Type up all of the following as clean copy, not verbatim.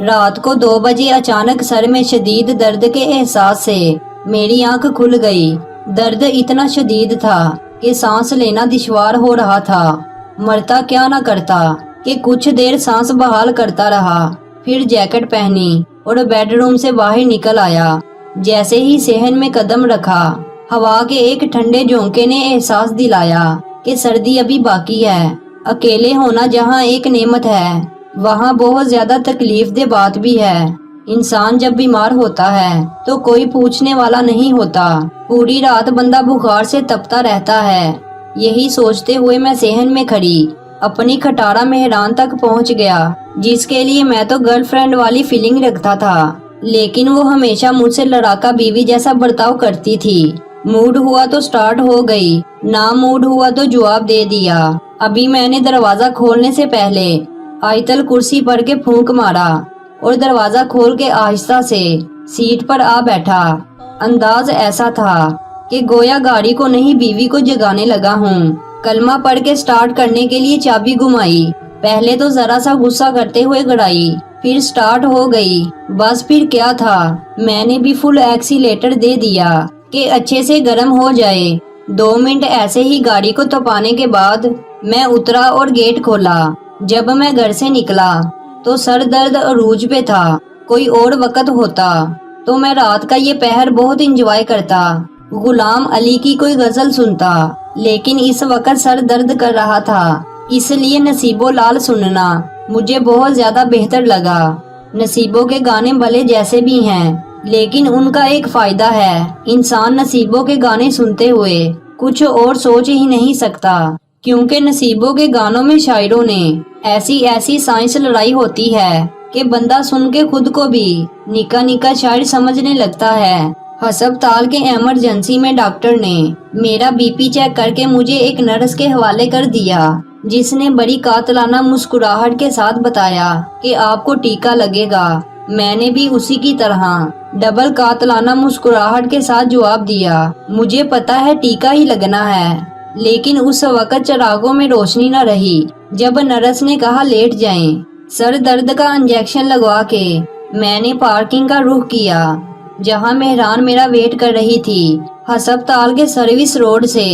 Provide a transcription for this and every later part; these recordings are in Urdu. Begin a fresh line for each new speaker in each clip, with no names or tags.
رات کو 2 بجے اچانک سر میں شدید درد کے احساس سے میری آنکھ کھل گئی۔ درد اتنا شدید تھا کہ سانس لینا دشوار ہو رہا تھا۔ مرتا کیا نہ کرتا کہ کچھ دیر سانس بحال کرتا رہا، پھر جیکٹ پہنی اور بیڈ روم سے باہر نکل آیا۔ جیسے ہی صحن میں قدم رکھا، ہوا کے ایک ٹھنڈے جھونکے نے احساس دلایا کہ سردی ابھی باقی ہے۔ اکیلے ہونا جہاں ایک نعمت ہے، وہاں بہت زیادہ تکلیف دہ بات بھی ہے۔ انسان جب بیمار ہوتا ہے تو کوئی پوچھنے والا نہیں ہوتا، پوری رات بندہ بخار سے تپتا رہتا ہے۔ یہی سوچتے ہوئے میں صحن میں کھڑی اپنی کھٹارا مہران تک پہنچ گیا، جس کے لیے میں تو گرل فرینڈ والی فیلنگ رکھتا تھا، لیکن وہ ہمیشہ مجھ سے لڑاکا بیوی جیسا برتاؤ کرتی تھی۔ موڈ ہوا تو سٹارٹ ہو گئی، نہ موڈ ہوا تو جواب دے دیا۔ ابھی میں نے دروازہ کھولنے سے پہلے آیت الکرسی پڑھ کے پھونک مارا اور دروازہ کھول کے آہستہ سے سیٹ پر آ بیٹھا۔ انداز ایسا تھا کہ گویا گاڑی کو نہیں بیوی کو جگانے لگا ہوں۔ کلمہ پڑھ کے سٹارٹ کرنے کے لیے چابی گھمائی، پہلے تو ذرا سا غصہ کرتے ہوئے گڑائی، پھر سٹارٹ ہو گئی۔ بس پھر کیا تھا، میں نے بھی فل ایکسیلیٹر دے دیا کہ اچھے سے گرم ہو جائے۔ 2 منٹ ایسے ہی گاڑی کو تپانے کے بعد میں اترا اور گیٹ کھولا۔ جب میں گھر سے نکلا تو سر درد عروج پہ تھا۔ کوئی اور وقت ہوتا تو میں رات کا یہ پہر بہت انجوائے کرتا، غلام علی کی کوئی غزل سنتا، لیکن اس وقت سر درد کر رہا تھا، اس لیے نصیبو لال سننا مجھے بہت زیادہ بہتر لگا۔ نصیبوں کے گانے بھلے جیسے بھی ہیں، لیکن ان کا ایک فائدہ ہے، انسان نصیبوں کے گانے سنتے ہوئے کچھ اور سوچ ہی نہیں سکتا، کیونکہ نصیبوں کے گانوں میں شاعروں نے ایسی سائنس لڑائی ہوتی ہے کہ بندہ سن کے خود کو بھی نکا نکا شاعر سمجھنے لگتا ہے۔ ہسپتال کے ایمرجنسی میں ڈاکٹر نے میرا بی پی چیک کر کے مجھے ایک نرس کے حوالے کر دیا، جس نے بڑی قاتلانہ مسکراہٹ کے ساتھ بتایا کہ آپ کو ٹیکا لگے گا۔ میں نے بھی اسی کی طرح ڈبل قاتلانہ مسکراہٹ کے ساتھ جواب دیا، مجھے پتا ہے ٹیکا ہی لگنا ہے۔ لیکن اس وقت چراغوں میں روشنی نہ رہی۔ جب نرس نے کہا لیٹ جائیں، سر درد کا انجیکشن لگوا کے میں نے پارکنگ کا رخ کیا، جہاں مہران میرا ویٹ کر رہی تھی۔ ہسپتال کے سروس روڈ سے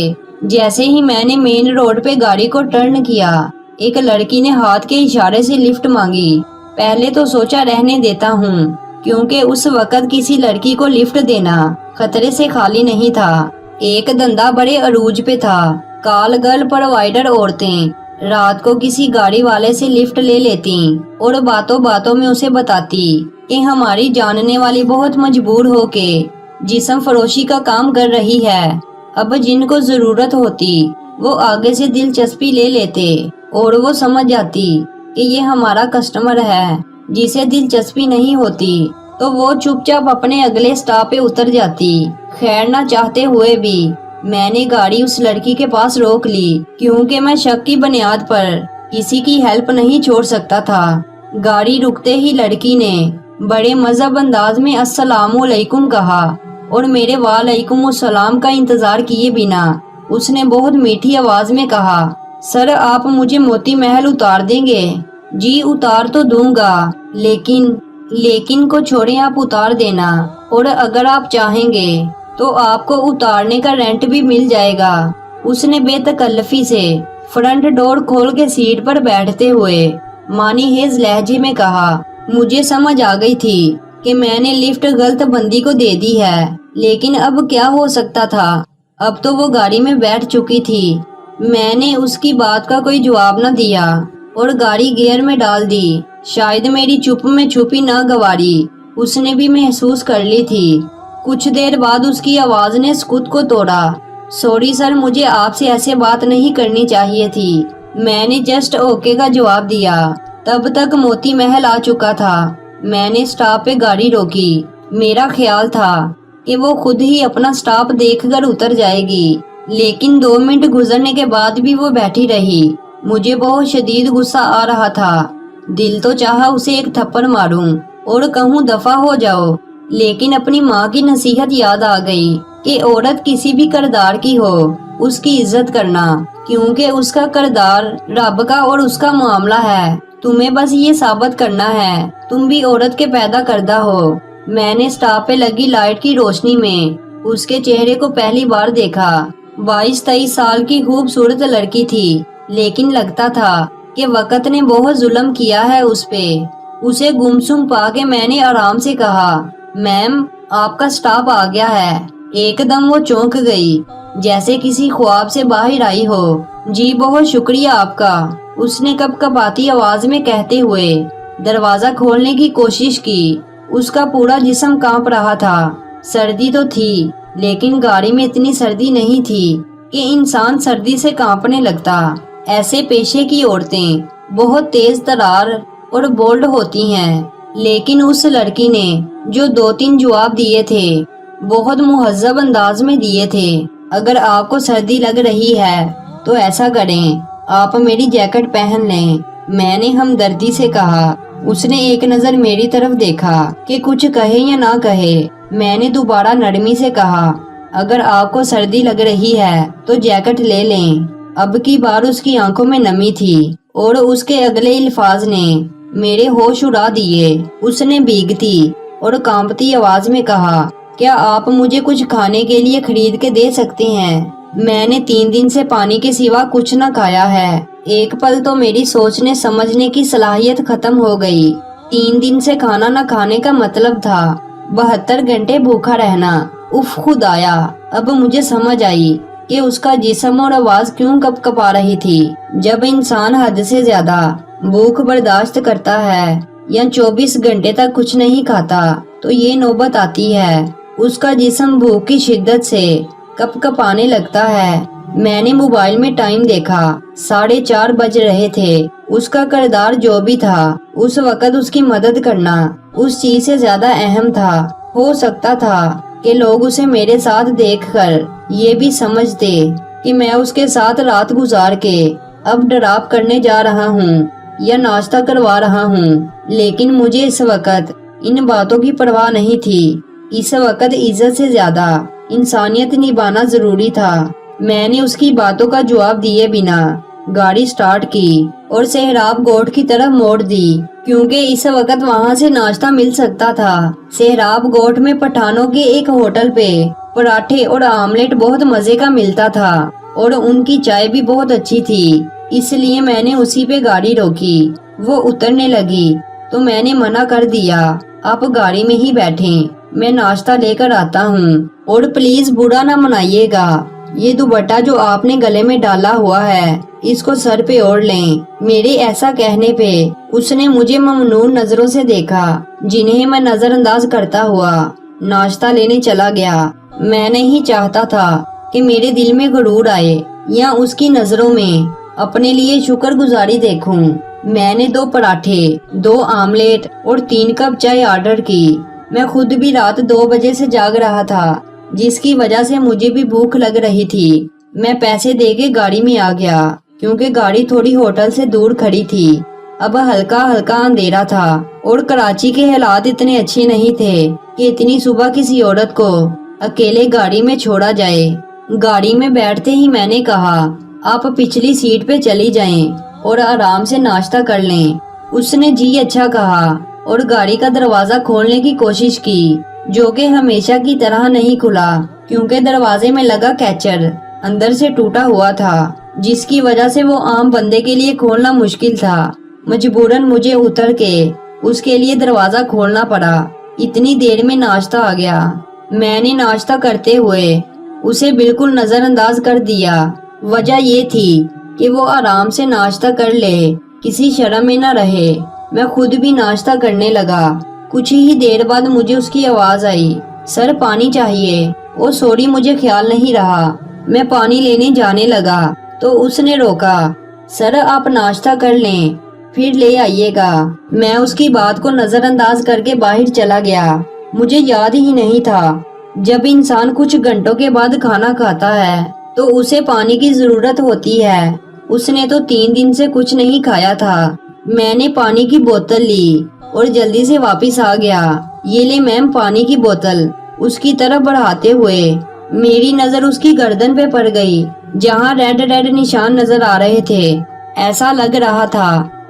جیسے ہی میں نے مین روڈ پہ گاڑی کو ٹرن کیا، ایک لڑکی نے ہاتھ کے اشارے سے لفٹ مانگی۔ پہلے تو سوچا رہنے دیتا ہوں، کیونکہ اس وقت کسی لڑکی کو لفٹ دینا خطرے سے خالی نہیں تھا۔ ایک دندہ بڑے عروج پہ تھا۔ کال گرل پروائیڈر عورتیں رات کو کسی گاڑی والے سے لفٹ لے لیتی اور باتوں باتوں میں اسے بتاتی کہ ہماری جاننے والی بہت مجبور ہو کے جسم فروشی کا کام کر رہی ہے۔ اب جن کو ضرورت ہوتی وہ آگے سے دلچسپی لے لیتے اور وہ سمجھ جاتی کہ یہ ہمارا کسٹمر ہے۔ جسے دلچسپی نہیں ہوتی تو وہ چپ چاپ اپنے اگلے سٹاپ پہ اتر جاتی۔ خیر نہ چاہتے ہوئے بھی میں نے گاڑی اس لڑکی کے پاس روک لی، کیونکہ میں شک کی بنیاد پر کسی کی ہیلپ نہیں چھوڑ سکتا تھا۔ گاڑی رکتے ہی لڑکی نے بڑے مذہب انداز میں السلام علیکم کہا اور میرے وعلیکم السلام کا انتظار کیے بنا اس نے بہت میٹھی آواز میں کہا، سر آپ مجھے موتی محل اتار دیں گے؟ جی اتار تو دوں گا، لیکن کو چھوڑیں آپ اتار دینا، اور اگر آپ چاہیں گے تو آپ کو اتارنے کا رینٹ بھی مل جائے گا۔ اس نے بے تکلفی سے فرنٹ ڈور کھول کے سیٹ پر بیٹھتے ہوئے مانی ہیز لہجے میں کہا۔ مجھے سمجھ آ گئی تھی کہ میں نے لفٹ غلط بندی کو دے دی ہے، لیکن اب کیا ہو سکتا تھا، اب تو وہ گاڑی میں بیٹھ چکی تھی۔ میں نے اس کی بات کا کوئی جواب نہ دیا اور گاڑی گیئر میں ڈال دی۔ شاید میری چپ میں چھپی ناگواری اس نے بھی محسوس کر لی تھی۔ کچھ دیر بعد اس کی آواز نے سکوت کو توڑا، سوری سر مجھے آپ سے ایسے بات نہیں کرنی چاہیے تھی۔ میں نے جسٹ اوکے کا جواب دیا۔ تب تک موتی محل آ چکا تھا۔ میں نے سٹاپ پہ گاڑی روکی۔ میرا خیال تھا کہ وہ خود ہی اپنا سٹاپ دیکھ کر اتر جائے گی، لیکن 2 منٹ گزرنے کے بعد بھی وہ بیٹھی رہی۔ مجھے بہت شدید غصہ آ رہا تھا۔ دل تو چاہا اسے ایک تھپڑ ماروں اور کہوں دفع ہو جاؤ، لیکن اپنی ماں کی نصیحت یاد آ گئی کہ عورت کسی بھی کردار کی ہو اس کی عزت کرنا، کیونکہ اس کا کردار رب کا اور اس کا معاملہ ہے۔ تمہیں بس یہ ثابت کرنا ہے تم بھی عورت کے پیدا کردہ ہو۔ میں نے اسٹاپ پہ لگی لائٹ کی روشنی میں اس کے چہرے کو پہلی بار دیکھا۔ 22-23 سال کی خوبصورت لڑکی تھی، لیکن لگتا تھا کہ وقت نے بہت ظلم کیا ہے اس پہ۔ اسے گمسم پا کے میں نے آرام سے کہا، میم آپ کا اسٹاپ آ گیا ہے۔ ایک دم وہ چونک گئی، جیسے کسی خواب سے باہر آئی ہو۔ جی بہت شکریہ آپ کا، اس نے کپ کپاتی آواز میں کہتے ہوئے دروازہ کھولنے کی کوشش کی۔ اس کا پورا جسم کانپ رہا تھا۔ سردی تو تھی، لیکن گاڑی میں اتنی سردی نہیں تھی کہ انسان سردی سے کانپنے لگتا۔ ایسے پیشے کی عورتیں بہت تیز ترار اور بولڈ ہوتی ہیں، لیکن اس لڑکی نے جو 2-3 جواب دیے تھے بہت مہذب انداز میں دیے تھے۔ اگر آپ کو سردی لگ رہی ہے تو ایسا کریں، آپ میری جیکٹ پہن لیں، میں نے ہمدردی سے کہا۔ اس نے ایک نظر میری طرف دیکھا کہ کچھ کہے یا نہ کہے۔ میں نے دوبارہ نرمی سے کہا، اگر آپ کو سردی لگ رہی ہے تو جیکٹ لے لیں۔ اب کی بار اس کی آنکھوں میں نمی تھی اور اس کے اگلے الفاظ نے میرے ہوش اڑا دیے۔ اس نے بھیگتی اور کانپتی آواز میں کہا، کیا آپ مجھے کچھ کھانے کے لیے خرید کے دے سکتے ہیں؟ میں نے 3 دن سے پانی کے سوا کچھ نہ کھایا ہے۔ ایک پل تو میری سوچنے سمجھنے کی صلاحیت ختم ہو گئی۔ 3 دن سے کھانا نہ کھانے کا مطلب تھا 72 گھنٹے بھوکا رہنا۔ اف خدایا، اب مجھے سمجھ آئی کہ اس کا جسم اور آواز کیوں کپ کپا رہی تھی۔ جب انسان حد سے زیادہ بھوک برداشت کرتا ہے یا 24 گھنٹے تک کچھ نہیں کھاتا تو یہ نوبت آتی ہے، اس کا جسم بھوک کی شدت سے کپ کپانے لگتا ہے۔ میں نے موبائل میں ٹائم دیکھا، 4:30 بج رہے تھے۔ اس کا کردار جو بھی تھا، اس وقت اس کی مدد کرنا اس چیز سے زیادہ اہم تھا۔ ہو سکتا تھا کہ لوگ اسے میرے ساتھ دیکھ کر یہ بھی سمجھتے کہ میں اس کے ساتھ رات گزار کے اب ڈراپ کرنے جا رہا ہوں یا ناشتہ کروا رہا ہوں، لیکن مجھے اس وقت ان باتوں کی پرواہ نہیں تھی۔ اس وقت عزت سے زیادہ انسانیت نبھانا ضروری تھا۔ میں نے اس کی باتوں کا جواب دیے بنا گاڑی سٹارٹ کی اور سہراب گوٹ کی طرف موڑ دی، کیونکہ اس وقت وہاں سے ناشتہ مل سکتا تھا۔ سہراب گوٹ میں پٹھانوں کے ایک ہوٹل پہ پراٹھے اور آملیٹ بہت مزے کا ملتا تھا اور ان کی چائے بھی بہت اچھی تھی، اس لیے میں نے اسی پہ گاڑی روکی۔ وہ اترنے لگی تو میں نے منع کر دیا، آپ گاڑی میں ہی بیٹھیں، میں ناشتہ لے کر آتا ہوں، اور پلیز برا نہ منائیے گا، یہ دوپٹہ جو آپ نے گلے میں ڈالا ہوا ہے اس کو سر پہ اوڑھ لیں۔ میرے ایسا کہنے پہ اس نے مجھے ممنون نظروں سے دیکھا، جنہیں میں نظر انداز کرتا ہوا ناشتہ لینے چلا گیا۔ میں نہیں چاہتا تھا کہ میرے دل میں غرور آئے یا اس کی نظروں میں اپنے لیے شکر گزاری دیکھوں۔ میں نے 2 پراٹھے، 2 آملیٹ اور 3 کپ چائے آرڈر کی۔ میں خود بھی رات 2 بجے سے جاگ رہا تھا، جس کی وجہ سے مجھے بھی بھوک لگ رہی تھی۔ میں پیسے دے کے گاڑی میں آ گیا، کیونکہ گاڑی تھوڑی ہوٹل سے دور کھڑی تھی۔ اب ہلکا ہلکا اندھیرا تھا اور کراچی کے حالات اتنے اچھے نہیں تھے کہ اتنی صبح کسی عورت کو اکیلے گاڑی میں چھوڑا جائے۔ گاڑی میں بیٹھتے ہی میں نے کہا، آپ پچھلی سیٹ پہ چلی جائیں اور آرام سے ناشتہ کر لیں۔ اس نے جی اچھا کہا اور گاڑی کا دروازہ کھولنے کی کوشش کی، جو کہ ہمیشہ کی طرح نہیں کھلا، کیونکہ دروازے میں لگا کیچر اندر سے ٹوٹا ہوا تھا، جس کی وجہ سے وہ عام بندے کے لیے کھولنا مشکل تھا۔ مجبوراً مجھے اتر کے اس کے لیے دروازہ کھولنا پڑا۔ اتنی دیر میں ناشتہ آ گیا۔ میں نے ناشتہ کرتے ہوئے اسے بالکل نظر انداز کر دیا۔ وجہ یہ تھی کہ وہ آرام سے ناشتہ کر لے، کسی شرم میں نہ رہے۔ میں خود بھی ناشتہ کرنے لگا۔ کچھ ہی دیر بعد مجھے اس کی آواز آئی، سر پانی چاہیے۔ او سوری، مجھے خیال نہیں رہا۔ میں پانی لینے جانے لگا تو اس نے روکا، سر آپ ناشتہ کر لیں پھر لے آئیے گا۔ میں اس کی بات کو نظر انداز کر کے باہر چلا گیا۔ مجھے یاد ہی نہیں تھا، جب انسان کچھ گھنٹوں کے بعد کھانا کھاتا ہے تو اسے پانی کی ضرورت ہوتی ہے۔ اس نے تو 3 دن سے کچھ نہیں کھایا تھا۔ میں نے پانی کی بوتل لی اور جلدی سے واپس آ گیا۔ یہ لے میم پانی کی بوتل، اس کی طرف بڑھاتے ہوئے میری نظر اس کی گردن پہ پڑ گئی، جہاں ریڈ ریڈ نشان نظر آ رہے تھے۔ ایسا لگ رہا تھا